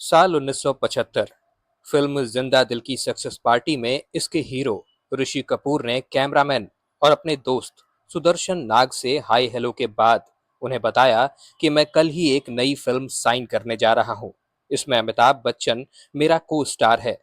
साल 1975 फिल्म जिंदा दिल की सक्सेस पार्टी में इसके हीरो ऋषि कपूर ने कैमरामैन और अपने दोस्त सुदर्शन नाग से हाय हेलो के बाद उन्हें बताया कि मैं कल ही एक नई फिल्म साइन करने जा रहा हूं। इसमें अमिताभ बच्चन मेरा को स्टार है।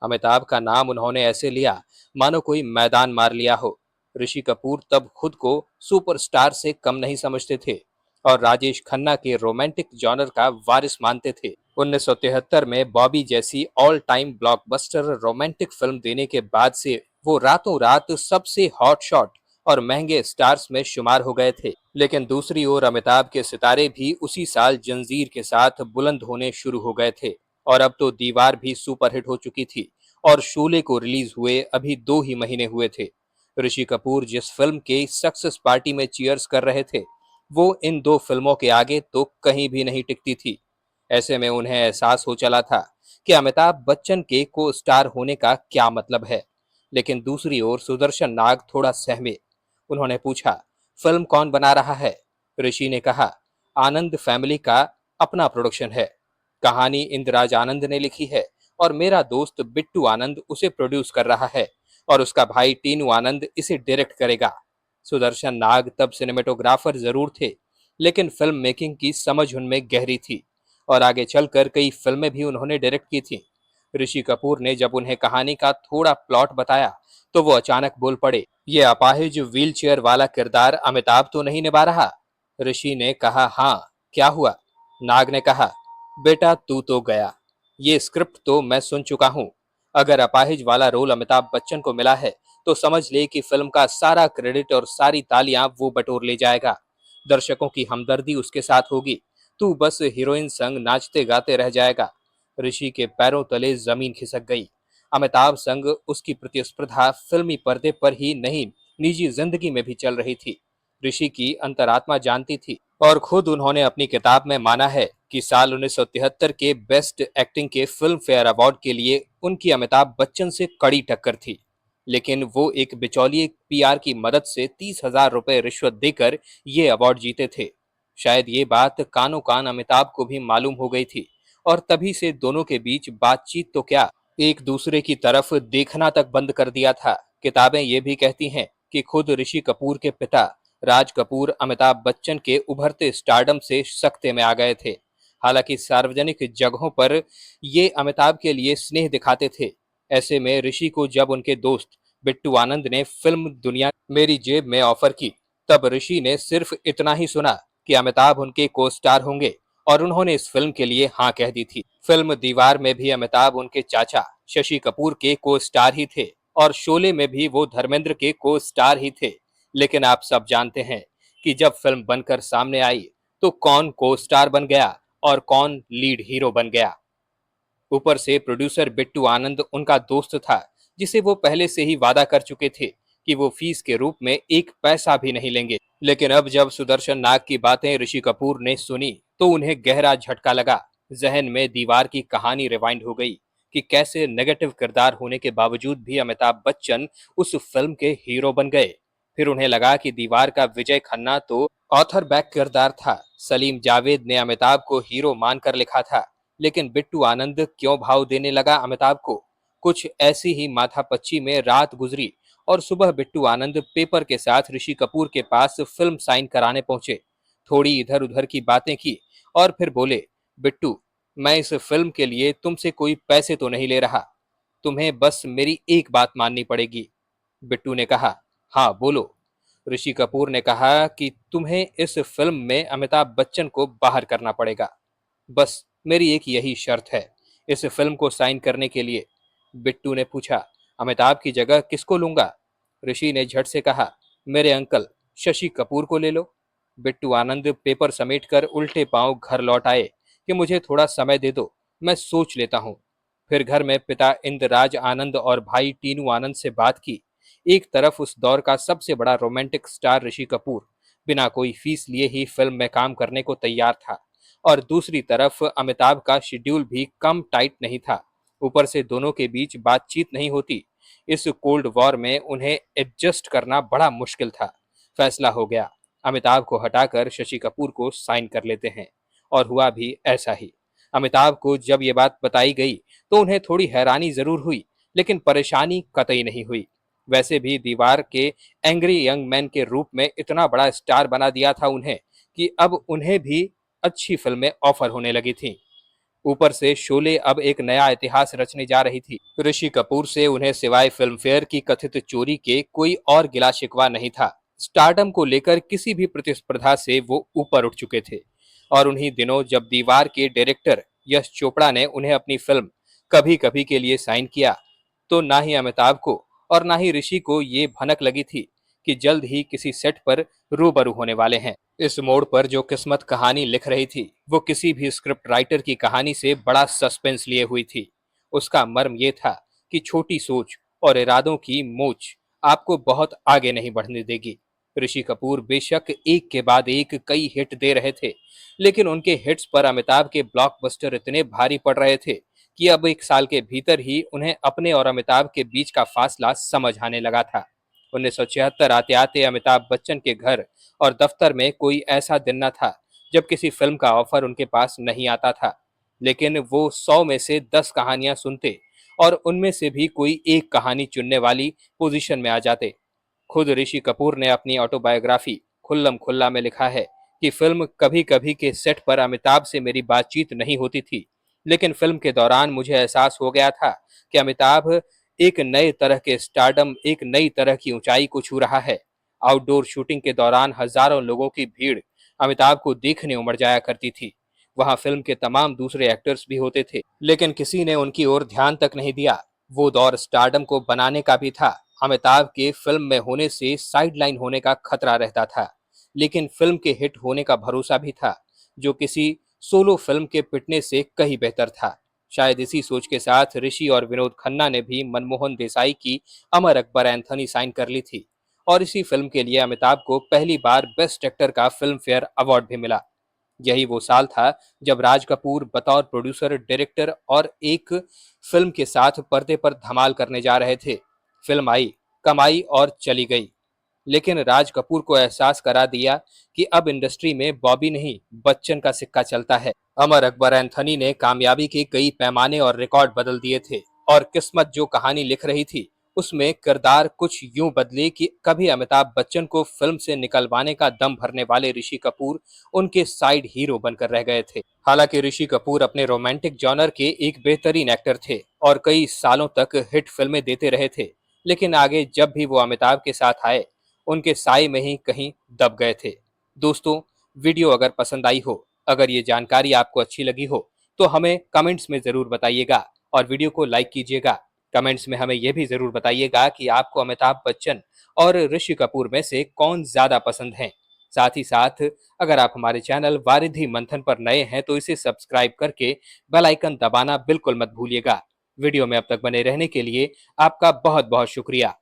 अमिताभ का नाम उन्होंने ऐसे लिया मानो कोई मैदान मार लिया हो। ऋषि कपूर तब खुद को सुपरस्टार से कम नहीं समझते थे और राजेश खन्ना के रोमांटिक जॉनर का वारिस मानते थे। 1973 में बॉबी जैसी all time blockbuster romantic film देने के बाद से वो रातों रात सबसे हॉट शॉट और महंगे स्टार्स में शुमार हो गए थे। लेकिन दूसरी ओर अमिताभ के सितारे भी उसी साल जंजीर के साथ बुलंद होने शुरू हो गए थे और अब तो दीवार भी सुपरहिट हो चुकी थी और शोले को रिलीज हुए अभी 2 ही महीने हुए थे। ऋषि कपूर जिस फिल्म के सक्सेस पार्टी में चीयर्स कर रहे थे वो इन दो फिल्मों के आगे तो कहीं भी नहीं टिकती थी। ऐसे में उन्हें एहसास हो चला था कि अमिताभ बच्चन के को स्टार होने का क्या मतलब है। लेकिन दूसरी ओर सुदर्शन नाग थोड़ा सहमे। उन्होंने पूछा, फिल्म कौन बना रहा है? ऋषि ने कहा, आनंद फैमिली का अपना प्रोडक्शन है। कहानी इंदिराज आनंद ने लिखी है और मेरा दोस्त बिट्टू आनंद उसे प्रोड्यूस कर रहा है और उसका भाई टीनू आनंद इसे डायरेक्ट करेगा। सुदर्शन नाग तब सिनेमेटोग्राफर जरूर थे, लेकिन फिल्म मेकिंग की समझ उनमें गहरी थी और आगे चलकर कई फिल्में भी उन्होंने डायरेक्ट की थीं। ऋषि कपूर ने जब उन्हें कहानी का थोड़ा प्लॉट बताया तो वो अचानक बोल पड़े, ये अपाहिज व्हील चेयर वाला किरदार अमिताभ तो नहीं निभा रहा? ऋषि ने कहा, हाँ, क्या हुआ? नाग ने कहा, बेटा तू तो गया। ये स्क्रिप्ट तो मैं सुन चुका हूं। अगर अपाहिज वाला रोल अमिताभ बच्चन को मिला है तो समझ ले कि फिल्म का सारा क्रेडिट और सारी तालियां वो बटोर ले जाएगा। दर्शकों की हमदर्दी उसके साथ होगी। तू बस हीरोइन संग नाचते गाते रह जाएगा। ऋषि के पैरों तले जमीन खिसक गई। अमिताभ संग उसकी प्रतिस्पर्धा फिल्मी पर्दे पर ही नहीं, निजी जिंदगी में भी चल रही थी। ऋषि की अंतरात्मा जानती थी और खुद उन्होंने अपनी किताब में माना है कि साल 1973 के बेस्ट एक्टिंग के फिल्म फेयर अवार्ड के लिए उनकी अमिताभ बच्चन से कड़ी टक्कर थी। लेकिन वो एक बिचौलिए पीआर की मदद से 30,000 रुपए रिश्वत देकर ये अवार्ड जीते थे। शायद ये बात कानो कान अमिताभ को भी मालूम हो गई थी और तभी से दोनों के बीच बातचीत तो क्या, एक दूसरे की तरफ देखना तक बंद कर दिया था। किताबें ये भी कहती हैं कि खुद ऋषि कपूर के पिता राज कपूर अमिताभ बच्चन के उभरते स्टारडम से सकते में आ गए थे। हालांकि सार्वजनिक जगहों पर ये अमिताभ के लिए स्नेह दिखाते थे। ऐसे में ऋषि को जब उनके दोस्त बिट्टू आनंद ने फिल्म दुनिया मेरी जेब में ऑफर की, तब ऋषि ने सिर्फ इतना ही सुना कि अमिताभ उनके को स्टार होंगे और उन्होंने इस फिल्म के लिए हाँ कह दी थी। फिल्म दीवार में भी अमिताभ उनके चाचा शशि कपूर के को स्टार ही थे और शोले में भी वो धर्मेंद्र के को स्टार ही थे। लेकिन आप सब जानते हैं कि जब फिल्म बनकर सामने आई तो कौन को स्टार बन गया और कौन लीड हीरो बन गया। ऊपर से प्रोड्यूसर बिट्टू आनंद उनका दोस्त था जिसे वो पहले से ही वादा कर चुके थे कि वो फीस के रूप में एक पैसा भी नहीं लेंगे। लेकिन अब जब सुदर्शन नाग की बातें ऋषि कपूर ने सुनी तो उन्हें गहरा झटका लगा। जहन में दीवार की कहानी रिवाइंड हो गई कि कैसे नेगेटिव किरदार होने के बावजूद भी अमिताभ बच्चन उस फिल्म के हीरो बन गए। फिर उन्हें लगा कि दीवार का विजय खन्ना तो ऑथर बैक किरदार था, सलीम जावेद ने अमिताभ को हीरो मानकर लिखा था, लेकिन बिट्टू आनंद क्यों भाव देने लगा अमिताभ को। कुछ ऐसी ही माथापच्ची में रात गुजरी और सुबह बिट्टू आनंद पेपर के साथ ऋषि कपूर के पास फिल्म साइन कराने पहुंचे। थोड़ी इधर उधर की बातें की और फिर बोले, बिट्टू, मैं इस फिल्म के लिए तुमसे कोई पैसे तो नहीं ले रहा, तुम्हें बस मेरी एक बात माननी पड़ेगी। बिट्टू ने कहा, हाँ बोलो। ऋषि कपूर ने कहा कि तुम्हें इस फिल्म में अमिताभ बच्चन को बाहर करना पड़ेगा। बस मेरी एक यही शर्त है इस फिल्म को साइन करने के लिए। बिट्टू ने पूछा, अमिताभ की जगह किसको लूंगा? ऋषि ने झट से कहा, मेरे अंकल शशि कपूर को ले लो। बिट्टू आनंद पेपर समेटकर उल्टे पांव घर लौट आए कि मुझे थोड़ा समय दे दो, मैं सोच लेता हूँ। फिर घर में पिता इंद्रराज आनंद और भाई टीनू आनंद से बात की। एक तरफ उस दौर का सबसे बड़ा रोमांटिक स्टार ऋषि कपूर बिना कोई फीस लिए ही फिल्म में काम करने को तैयार था और दूसरी तरफ अमिताभ का शेड्यूल भी कम टाइट नहीं था। ऊपर से दोनों के बीच बातचीत नहीं होती। इस कोल्ड वॉर में उन्हें एडजस्ट करना बड़ा मुश्किल था। फैसला हो गया, अमिताभ को हटाकर शशि कपूर को साइन कर लेते हैं और हुआ भी ऐसा ही। अमिताभ को जब ये बात बताई गई तो उन्हें थोड़ी हैरानी जरूर हुई, लेकिन परेशानी कतई नहीं हुई। वैसे भी दीवार के एंग्री यंग मैन के रूप में इतना बड़ा स्टार बना दिया था उन्हें कि अब उन्हें भी अच्छी फिल्में ऑफर होने लगी थीं। ऊपर से शोले अब एक नया इतिहास रचने जा रही थी। ऋषि कपूर से उन्हें सिवाय फिल्म फेयर की कथित चोरी के कोई और गिला शिकवा नहीं था। स्टारडम को लेकर किसी भी प्रतिस्पर्धा से वो ऊपर उठ चुके थे। और उन्हीं दिनों जब दीवार के डायरेक्टर यश चोपड़ा ने उन्हें अपनी फिल्म कभी कभी के लिए साइन किया, तो ना ही अमिताभ को और ना ही ऋषि को ये भनक लगी थी कि जल्द ही किसी सेट पर रूबरू होने वाले हैं। इस मोड़ पर जो किस्मत कहानी लिख रही थी वो किसी भी स्क्रिप्ट राइटर की कहानी से बड़ा सस्पेंस लिए हुई थी। उसका मर्म ये था कि छोटी सोच और इरादों की मोच आपको बहुत आगे नहीं बढ़ने देगी। ऋषि कपूर बेशक एक के बाद एक कई हिट दे रहे थे, लेकिन उनके हिट्स पर अमिताभ के ब्लॉकबस्टर इतने भारी पड़ रहे थे कि अब एक साल के भीतर ही उन्हें अपने और अमिताभ के बीच का फासला समझ आने लगा था। 1976 आते आते अमिताभ बच्चन के घर और दफ्तर में कोई ऐसा दिन न था जब किसी फिल्म का ऑफर उनके पास नहीं आता था। लेकिन वो 100 में से 10 कहानियां सुनते और उनमें से भी कोई एक कहानी चुनने वाली पोजीशन में आ जाते। खुद ऋषि कपूर ने अपनी ऑटोबायोग्राफी खुल्लम खुल्ला में लिखा है कि फिल्म कभी कभी के सेट पर अमिताभ से मेरी बातचीत नहीं होती थी, लेकिन फिल्म के दौरान मुझे एहसास हो गया था कि अमिताभ एक नए तरह के स्टारडम, एक नई तरह की ऊंचाई को छू रहा है। आउटडोर शूटिंग के दौरान हजारों लोगों की भीड़ अमिताभ को देखने उमड़ जाया करती थी। वहां फिल्म के तमाम दूसरे एक्टर्स भी होते थे, लेकिन किसी ने उनकी ओर ध्यान तक नहीं दिया। वो दौर स्टारडम को बनाने का भी था। अमिताभ के फिल्म में होने से साइडलाइन होने का खतरा रहता था, लेकिन फिल्म के हिट होने का भरोसा भी था, जो किसी सोलो फिल्म के पिटने से कहीं बेहतर था। शायद इसी सोच के साथ ऋषि और विनोद खन्ना ने भी मनमोहन देसाई की अमर अकबर एंथनी साइन कर ली थी, और इसी फिल्म के लिए अमिताभ को पहली बार बेस्ट एक्टर का फिल्म फेयर अवार्ड भी मिला। यही वो साल था जब राज कपूर बतौर प्रोड्यूसर, डायरेक्टर और एक फिल्म के साथ पर्दे पर धमाल करने जा रहे थे। फिल्म आई, कमाई और चली गई, लेकिन राज कपूर को एहसास करा दिया कि अब इंडस्ट्री में बॉबी नहीं, बच्चन का सिक्का चलता है। अमर अकबर एंथनी ने कामयाबी के कई पैमाने और रिकॉर्ड बदल दिए थे, और किस्मत जो कहानी लिख रही थी उसमें किरदार कुछ यूं बदले कि कभी अमिताभ बच्चन को फिल्म से निकलवाने का दम भरने वाले ऋषि कपूर उनके साइड हीरो बनकर रह गए थे। हालांकि ऋषि कपूर अपने रोमांटिक जॉनर के एक बेहतरीन एक्टर थे और कई सालों तक हिट फिल्में देते रहे थे, लेकिन आगे जब भी वो अमिताभ के साथ आए उनके साए में ही कहीं दब गए थे। दोस्तों, वीडियो अगर पसंद आई हो, अगर ये जानकारी आपको अच्छी लगी हो, तो हमें कमेंट्स में जरूर बताइएगा और वीडियो को लाइक कीजिएगा। कमेंट्स में हमें यह भी जरूर बताइएगा कि आपको अमिताभ बच्चन और ऋषि कपूर में से कौन ज्यादा पसंद हैं। साथ ही साथ अगर आप हमारे चैनल वारिधि मंथन पर नए हैं तो इसे सब्सक्राइब करके बेल आइकन दबाना बिल्कुल मत भूलिएगा। वीडियो में अब तक बने रहने के लिए आपका बहुत बहुत शुक्रिया।